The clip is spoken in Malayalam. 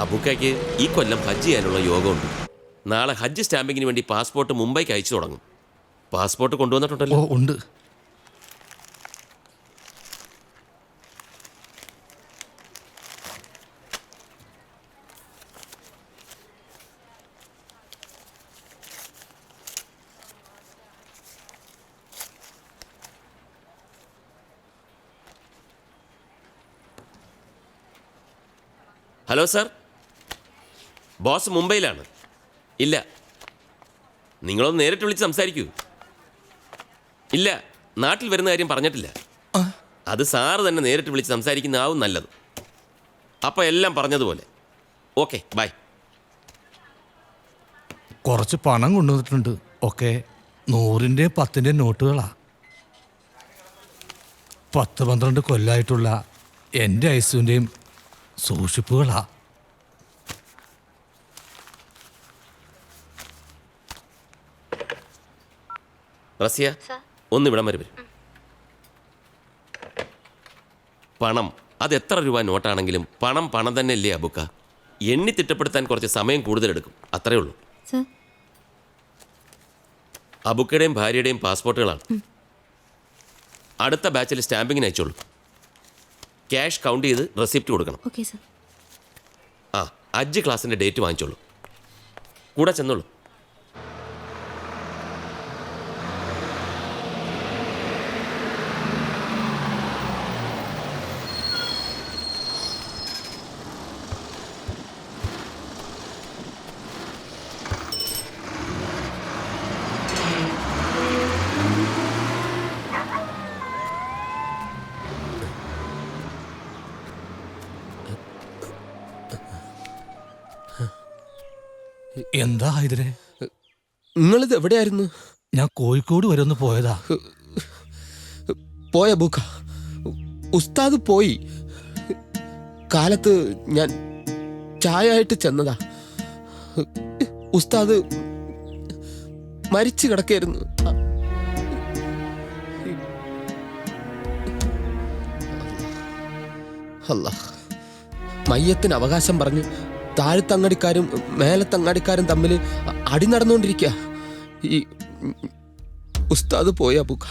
അബുക്കയ്ക്ക് ഈ കൊല്ലം ഹജ്ജ് ചെയ്യാനുള്ള യോഗമുണ്ട്. നാളെ ഹജ്ജ് സ്റ്റാമ്പിങ്ങിന് വേണ്ടി പാസ്പോർട്ട് മുംബൈക്ക് അയച്ചു തുടങ്ങും. പാസ്പോർട്ട് കൊണ്ടുവന്നിട്ടുണ്ടല്ലോ? ഉണ്ട്. ഹലോ സാർ, ബോസ് മുംബൈയിലാണ്. ഇല്ല, നിങ്ങളൊന്ന് നേരിട്ട് വിളിച്ച് സംസാരിക്കൂ. ഇല്ല, നാട്ടിൽ വരുന്ന കാര്യം പറഞ്ഞിട്ടില്ല. അത് സാറ് തന്നെ നേരിട്ട് വിളിച്ച് സംസാരിക്കുന്നതാവും നല്ലത്. അപ്പോൾ എല്ലാം പറഞ്ഞതുപോലെ. Okay, bye. കുറച്ച് പണം കൊണ്ടുവന്നിട്ടുണ്ട്. ഒക്കെ 100-ന്റെയും 10-ന്റെയും നോട്ടുകളാ. 10-12 കൊല്ലമായിട്ടുള്ള എൻ്റെ ഐസുവിൻ്റെയും സൂക്ഷിപ്പുകളാ. റസിയ, ഒന്ന് ഇവിടം വരെ വരും. പണം അത് എത്ര രൂപ നോട്ടാണെങ്കിലും പണം പണം തന്നെ അല്ലേ അബുക്ക? എണ്ണി തിട്ടപ്പെടുത്താൻ കുറച്ച് സമയം കൂടുതലെടുക്കും, അത്രേ ഉള്ളൂ. അബുക്കയുടെയും ഭാര്യയുടെയും പാസ്പോർട്ടുകളാണ്. അടുത്ത ബാച്ചിൽ സ്റ്റാമ്പിങ്ങിന് അയച്ചോളൂ. ക്യാഷ് കൗണ്ട് ചെയ്ത് റെസിപ്റ്റ് കൊടുക്കണം. ആ, ഹജ്ജ് ക്ലാസിൻ്റെ ഡേറ്റ് വാങ്ങിച്ചോളൂ. കൂടെ ചെന്നോളൂ. എന്താ ഇതിനെ? നിങ്ങളിത് എവിടെയായിരുന്നു? ഞാൻ കോഴിക്കോട് വരെ ഒന്ന് പോയതാ. പോയ ബുക്ക ഉസ്താദ് പോയി. കാലത്ത് ഞാൻ ചായ ആയിട്ട് ചെന്നതാ. ഉസ്താദ് മരിച്ചു കിടക്കായിരുന്നു. അല്ലാഹ്, മയ്യത്തിന് അവകാശം പറഞ്ഞ് താഴത്തങ്ങാടിക്കാരും മേലത്തങ്ങാടിക്കാരും തമ്മിൽ അടി നടന്നുകൊണ്ടിരിക്കുക. ഈ ഉസ്താദ് പോയ ബുക്ക